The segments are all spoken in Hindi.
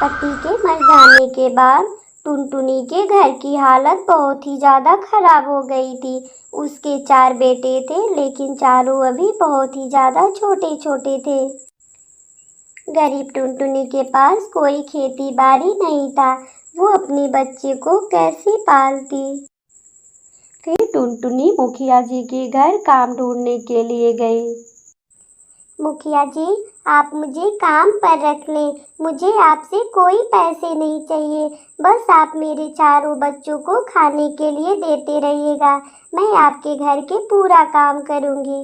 पति के मर जाने के बाद टुनटुनी के घर की हालत बहुत ही ज़्यादा खराब हो गई थी। उसके 4 बेटे थे, लेकिन चारों अभी बहुत ही ज़्यादा छोटे छोटे थे। गरीब टुनटुनी के पास कोई खेती बाड़ी नहीं था। वो अपने बच्चे को कैसे पालती। फिर टुनटुनी मुखिया जी के घर काम ढूंढने के लिए गई। मुखिया जी, आप मुझे काम पर रख लें। मुझे आपसे कोई पैसे नहीं चाहिए। बस आप मेरे चारों बच्चों को खाने के लिए देते रहिएगा। मैं आपके घर के पूरा काम करूंगी।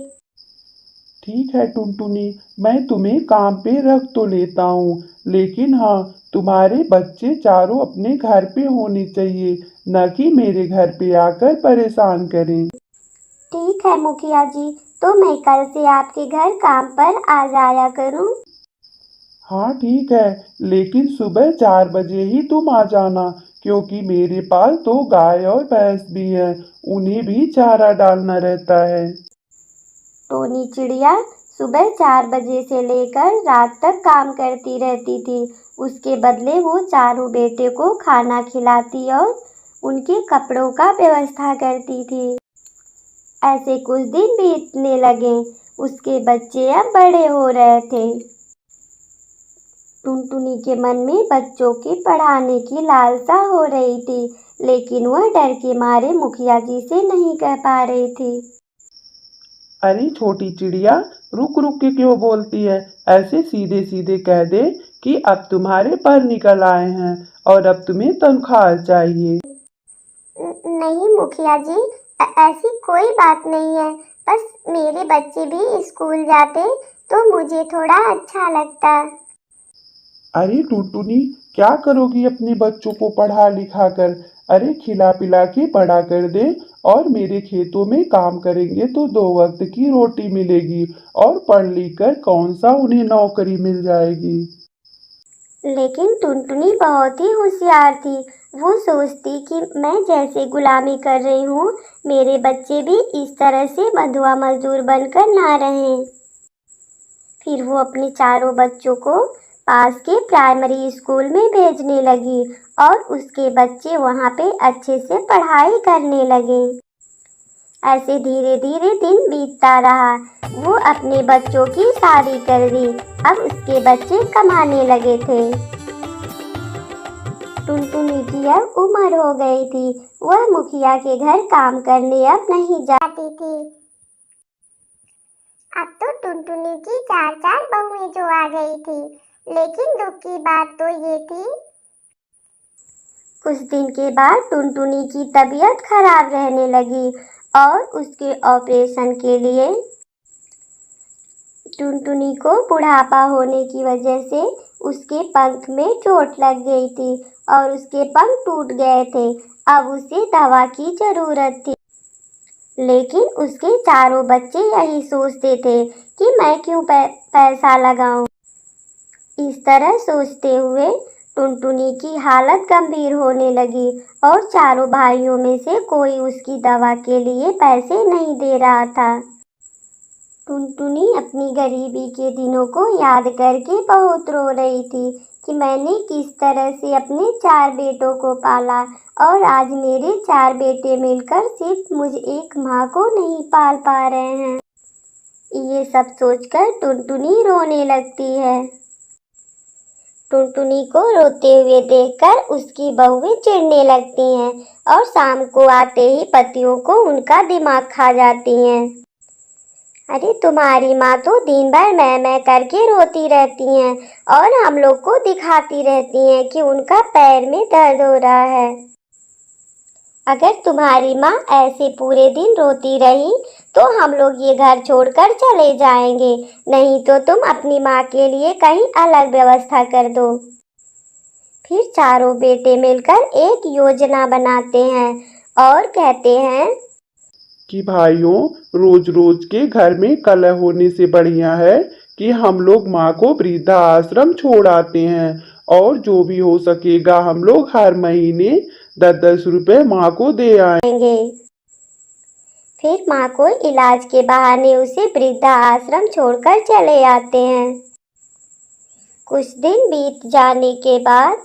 ठीक है टुनटुनी, मैं तुम्हें काम पे रख तो लेता हूँ, लेकिन हाँ, तुम्हारे बच्चे चारों अपने घर पे होने चाहिए, न कि मेरे घर पे आकर परेशान करें। ठीक है मुखिया जी, तो मैं कल से आपके घर काम पर आ जाया करूं। हाँ ठीक है, लेकिन सुबह 4 बजे ही तुम आ जाना, क्योंकि मेरे पास 2 गाय और भैंस भी है, उन्हें भी चारा डालना रहता है। टोनी चिड़िया सुबह 4 बजे से लेकर रात तक काम करती रहती थी। उसके बदले वो चारों बेटे को खाना खिलाती और उनके कपड़ों का व्यवस्था करती थी। ऐसे कुछ दिन बीतने लगे। उसके बच्चे अब बड़े हो रहे थे। टुनटुनी के मन में बच्चों के पढ़ाने की लालसा हो रही थी, लेकिन वह डर के मारे मुखिया जी से नहीं कह पा रही थी। अरे छोटी चिड़िया, रुक रुक के क्यों बोलती है? ऐसे सीधे सीधे कह दे कि अब तुम्हारे पर निकल आए हैं और अब तुम्हें तनख्वाह चाहिए। नहीं मुखिया जी, ऐसी कोई बात नहीं है। बस मेरे बच्चे भी स्कूल जाते तो मुझे थोड़ा अच्छा लगता। अरे टुनटुनी, क्या करोगी अपने बच्चों को पढ़ा लिखा कर? अरे खिला पिला के बड़ा कर दे, और मेरे खेतों में काम करेंगे तो 2 वक्त की रोटी मिलेगी, और पढ़ लिख कर कौन सा उन्हें नौकरी मिल जाएगी। लेकिन टुनटुनी बहुत ही होशियार थी। वो सोचती कि मैं जैसे गुलामी कर रही हूँ, मेरे बच्चे भी इस तरह से बंधुआ मजदूर बनकर ना रहें। फिर वो अपने चारों बच्चों को पास के प्राइमरी स्कूल में भेजने लगी और उसके बच्चे वहाँ पे अच्छे से पढ़ाई करने लगे। ऐसे धीरे धीरे दिन बीतता रहा। वो अपने बच्चों की शादी कर दी। अब उसके बच्चे कमाने लगे थे। टुनटुनी की अब उम्र हो गई थी। वह मुखिया के घर काम करने अब नहीं जाती थी। अब तो टुनटुनी की 4 बहुएं जो आ गई थी। लेकिन दुख की बात तो ये थी, कुछ दिन के बाद टुनटुनी की तबीयत खराब रहने लगी और उसके ऑपरेशन के लिए टुनटुनी को बुढ़ापा होने की वजह से उसके पंख में चोट लग गई थी और उसके पंख टूट गए थे। अब उसे दवा की जरूरत थी। लेकिन उसके चारों बच्चे यही सोचते थे कि मैं क्यों पैसा लगाऊं। इस तरह सोचते हुए टुनटुनी की हालत गंभीर होने लगी और चारों भाइयों में से कोई उसकी दवा के लिए पैसे नहीं दे रहा था। टुनटुनी अपनी गरीबी के दिनों को याद करके बहुत रो रही थी कि मैंने किस तरह से अपने 4 बेटों को पाला और आज मेरे 4 बेटे मिलकर सिर्फ मुझ एक माँ को नहीं पाल पा रहे हैं। ये सब सोचकर टुनटुनी रोने लगती है। टुनटुनी को रोते हुए देखकर उसकी बहुएं चिढ़ने लगती हैं और शाम को आते ही पतियों को उनका दिमाग खा जाती हैं। अरे तुम्हारी माँ तो दिन भर मैं करके रोती रहती हैं और हम लोग को दिखाती रहती हैं कि उनका पैर में दर्द हो रहा है। अगर तुम्हारी माँ ऐसे पूरे दिन रोती रही तो हम लोग ये घर छोड़कर चले जाएंगे। नहीं तो तुम अपनी माँ के लिए कहीं अलग व्यवस्था कर दो। फिर चारों बेटे मिलकर एक योजना बनाते हैं और कहते हैं कि भाइयों, रोज रोज के घर में कलह होने से बढ़िया है कि हम लोग माँ को वृद्धा आश्रम छोड़ आते हैं, और जो भी हो सकेगा हम लोग हर महीने 10-10 रुपए माँ को दे आएंगे। फिर माँ को इलाज के बहाने उसे वृद्धा आश्रम छोड़कर चले आते हैं। कुछ दिन बीत जाने के बाद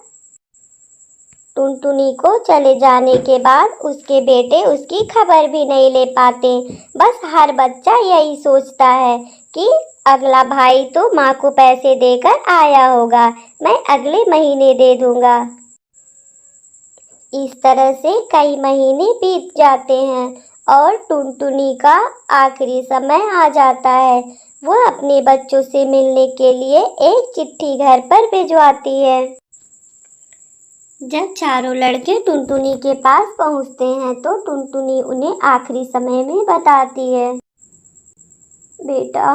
टुनटुनी को चले जाने के बाद उसके बेटे उसकी खबर भी नहीं ले पाते। बस हर बच्चा यही सोचता है कि अगला भाई तो माँ को पैसे देकर आया होगा, मैं अगले महीने दे दूँगा। इस तरह से कई महीने बीत जाते हैं और टुनटुनी का आखिरी समय आ जाता है। वह अपने बच्चों से मिलने के लिए एक चिट्ठी घर पर भिजवाती है। जब चारों लड़के टुनटुनी के पास पहुंचते हैं तो टुनटुनी उन्हें आखिरी समय में बताती है, बेटा,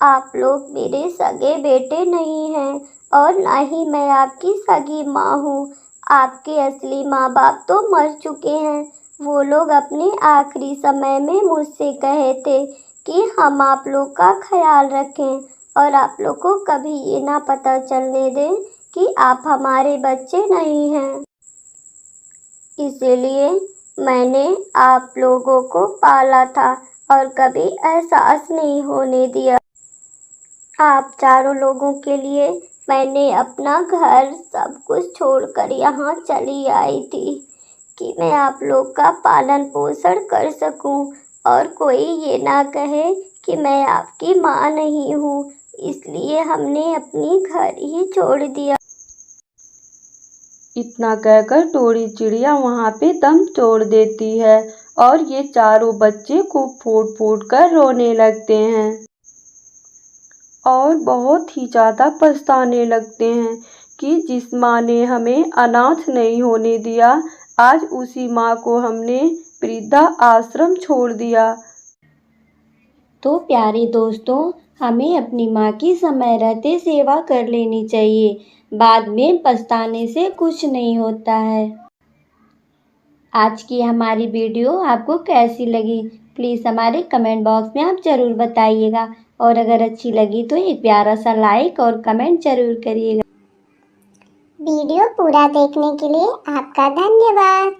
आप लोग मेरे सगे बेटे नहीं हैं और ना ही मैं आपकी सगी माँ हूँ। आपके असली माँ बाप तो मर चुके हैं। वो लोग अपने आखिरी समय में मुझसे कहे थे कि हम आप लोग का ख्याल रखें और आप लोग को कभी ये ना पता चलने दें कि आप हमारे बच्चे नहीं हैं। इसीलिए मैंने आप लोगों को पाला था और कभी एहसास नहीं होने दिया। आप चारों लोगों के लिए मैंने अपना घर सब कुछ छोड़कर यहाँ चली आई थी कि मैं आप लोग का पालन पोषण कर सकूं और कोई ये ना कहे कि मैं आपकी माँ नहीं हूँ। इसलिए हमने अपनी घर ही छोड़ दिया। इतना कहकर टोरी चिड़िया वहाँ पे दम तोड़ देती है और ये चारों बच्चे को फूट फूट कर रोने लगते हैं और बहुत ही ज़्यादा पछताने लगते हैं कि जिस माँ ने हमें अनाथ नहीं होने दिया, आज उसी माँ को हमने वृद्धा आश्रम छोड़ दिया। तो प्यारे दोस्तों, हमें अपनी माँ की समय रहते सेवा कर लेनी चाहिए। बाद में पछताने से कुछ नहीं होता है। आज की हमारी वीडियो आपको कैसी लगी, प्लीज़ हमारे कमेंट बॉक्स में आप ज़रूर बताइएगा और अगर अच्छी लगी तो एक प्यारा सा लाइक और कमेंट ज़रूर करिएगा। वीडियो पूरा देखने के लिए आपका धन्यवाद।